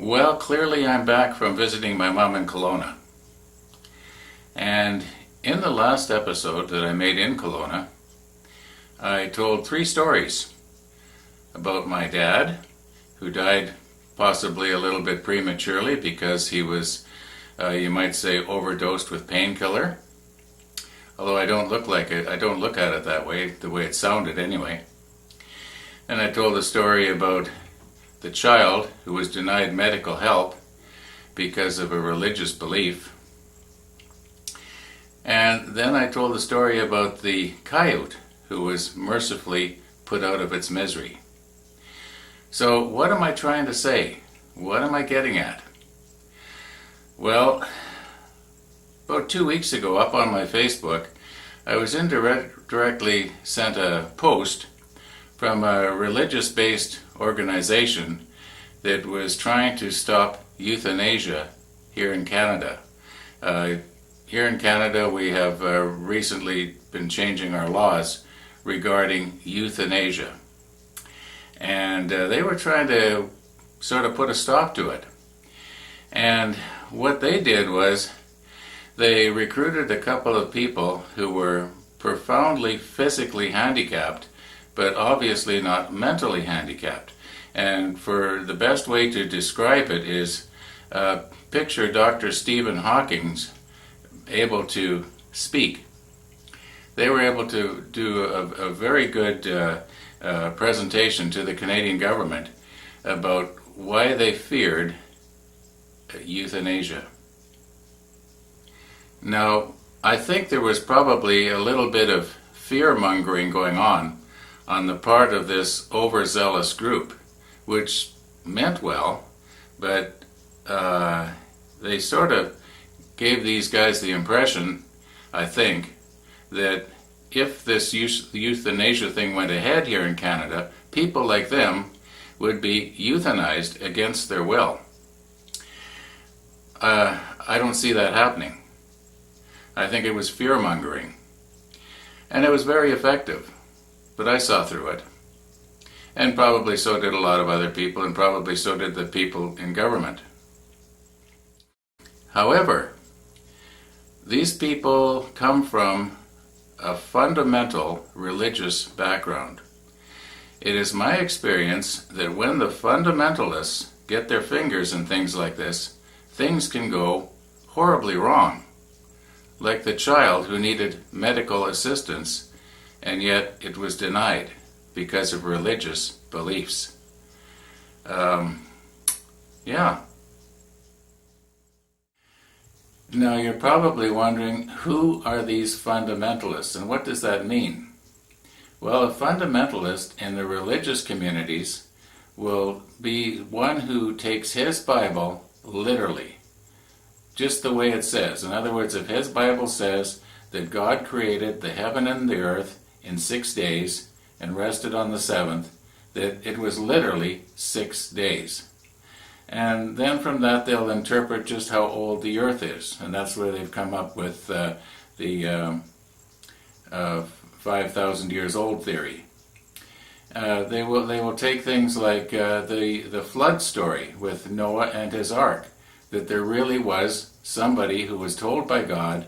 Well, clearly I'm back from visiting my mom in Kelowna. And in the last episode that I made in Kelowna, I told 3 stories about my dad, who died possibly a little bit prematurely because he was, you might say, overdosed with painkiller. Although I don't look like it, I don't look at it that way, the way it sounded anyway. And I told a story about the child who was denied medical help because of a religious belief. And then I told the story about the coyote who was mercifully put out of its misery. So what am I trying to say? What am I getting at? Well, about 2 weeks ago up on my Facebook, I was indirectly sent a post from a religious-based organization that was trying to stop euthanasia here in Canada. Here in Canada we have recently been changing our laws regarding euthanasia. And they were trying to sort of put a stop to it. And what they did was they recruited a couple of people who were profoundly physically handicapped, but obviously not mentally handicapped. And for the best way to describe it is picture Dr. Stephen Hawking's able to speak. They were able to do a very good presentation to the Canadian government about why they feared euthanasia. Now, I think there was probably a little bit of fear-mongering going on the part of this overzealous group, which meant well, but they sort of gave these guys the impression, I think, that if this euthanasia thing went ahead here in Canada, people like them would be euthanized against their will. I don't see that happening. I think it was fear-mongering. And it was very effective, but I saw through it. And probably so did a lot of other people, and probably so did the people in government. However, these people come from a fundamental religious background. It is my experience that when the fundamentalists get their fingers in things like this, things can go horribly wrong. Like the child who needed medical assistance, and yet it was denied because of religious beliefs. Yeah. Now you're probably wondering, who are these fundamentalists and what does that mean? Well, a fundamentalist in the religious communities will be one who takes his Bible literally, just the way it says. In other words, if his Bible says that God created the heaven and the earth in 6 days and rested on the 7th, that it was literally 6 days. And then from that they'll interpret just how old the earth is, and that's where they've come up with the 5,000 years old theory. They will take things like the flood story with Noah and his ark, that there really was somebody who was told by God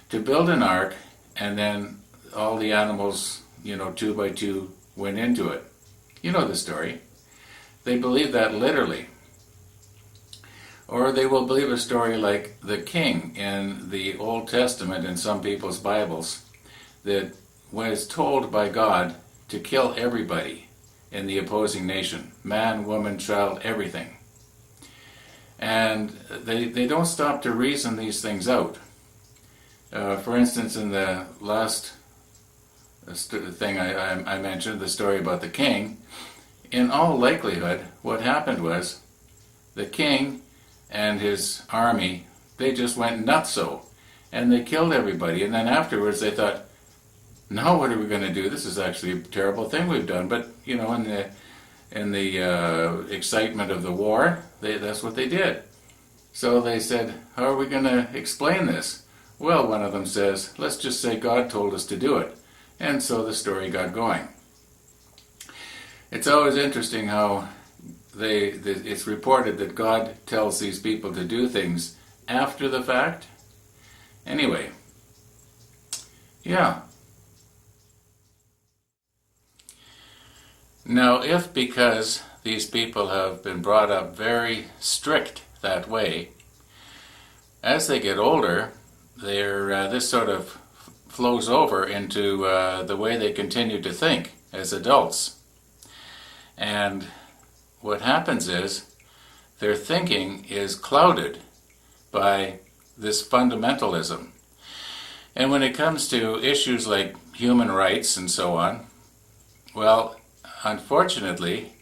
to build an ark, and then all the animals, 2 by 2, went into it. You know the story. They believe that literally. Or they will believe a story like the king in the Old Testament in some people's Bibles that was told by God to kill everybody in the opposing nation. Man, woman, child, everything. And they don't stop to reason these things out. For instance, in the last thing I mentioned, the story about the king, in all likelihood, what happened was the king and his army, they just went nutso, and they killed everybody. And then afterwards they thought, now what are we going to do? This is actually a terrible thing we've done. But, in the excitement of the war, that's what they did. So they said, how are we going to explain this? Well, one of them says, let's just say God told us to do it. And so the story got going. It's always interesting how it's reported that God tells these people to do things after the fact. Anyway, yeah. Now, if because these people have been brought up very strict that way, as they get older, this sort of flows over into the way they continue to think as adults. And what happens is their thinking is clouded by this fundamentalism. And when it comes to issues like human rights and so on, well, unfortunately,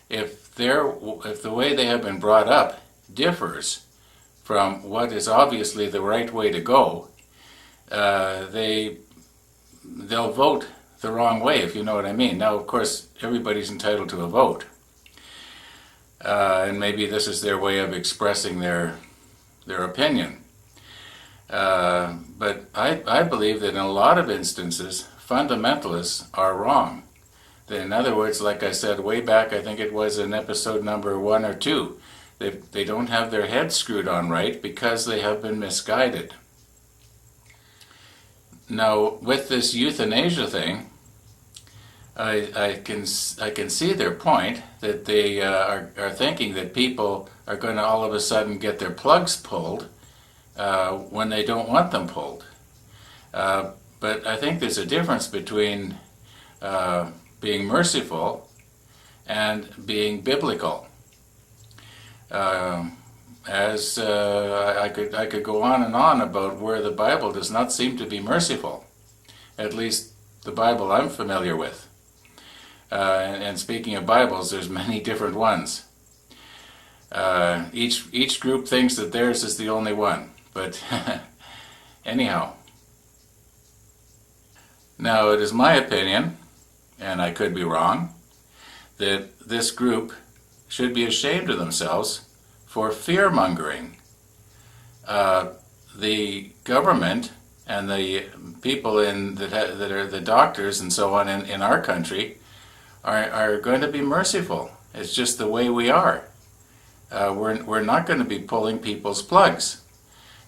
if the way they have been brought up differs from what is obviously the right way to go, they'll vote the wrong way, if you know what I mean. Now, of course, everybody's entitled to a vote, and maybe this is their way of expressing their opinion. But I believe that in a lot of instances, fundamentalists are wrong. In other words, like I said way back, I think it was in episode number 1 or 2, they don't have their heads screwed on right because they have been misguided. Now, with this euthanasia thing, I can see their point, that they are thinking that people are going to all of a sudden get their plugs pulled when they don't want them pulled. But I think there's a difference between being merciful and being biblical. I could go on and on about where the Bible does not seem to be merciful, at least the Bible I'm familiar with. And speaking of Bibles, there's many different ones. Each group thinks that theirs is the only one, but anyhow. Now, it is my opinion, and I could be wrong, that this group should be ashamed of themselves for fear-mongering. The government and the people that are the doctors and so on in our country are going to be merciful. It's just the way we are. We're not going to be pulling people's plugs.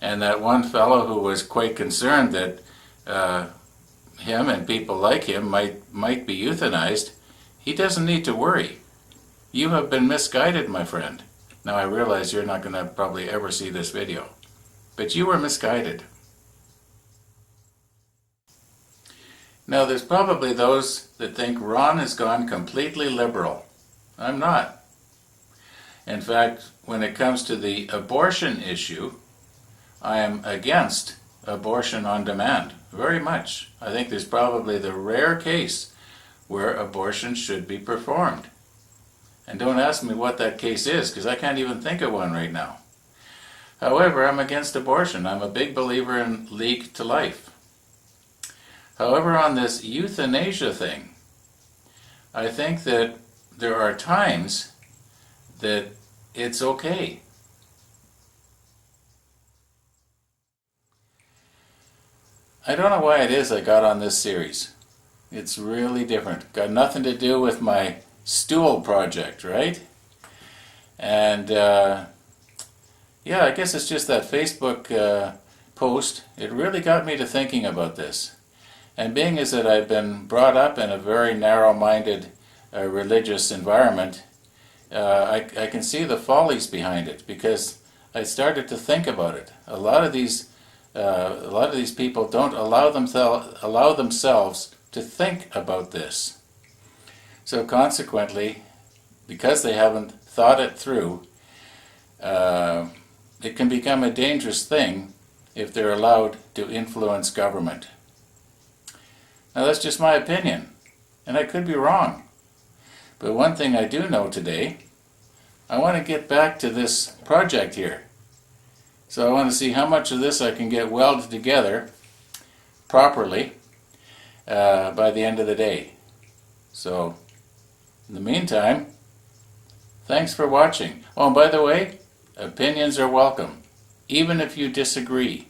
And that one fellow who was quite concerned that him and people like him might be euthanized, he doesn't need to worry. You have been misguided, my friend. Now, I realize you're not going to probably ever see this video, but you were misguided. Now, there's probably those that think Ron has gone completely liberal. I'm not. In fact, when it comes to the abortion issue, I am against abortion on demand, very much. I think there's probably the rare case where abortion should be performed. And don't ask me what that case is, because I can't even think of one right now. However, I'm against abortion. I'm a big believer in legal to life. However, on this euthanasia thing, I think that there are times that it's okay. I don't know why it is I got on this series. It's really different. Got nothing to do with my stool project, right? And yeah, I guess it's just that Facebook post. It really got me to thinking about this. And being as that I've been brought up in a very narrow-minded religious environment, I can see the follies behind it, because I started to think about it. A lot of these people don't allow themselves to think about this. So consequently, because they haven't thought it through, it can become a dangerous thing if they're allowed to influence government. Now, that's just my opinion, and I could be wrong. But one thing I do know today, I want to get back to this project here. So I want to see how much of this I can get welded together properly by the end of the day. So, in the meantime, thanks for watching. Oh, and by the way, opinions are welcome, even if you disagree.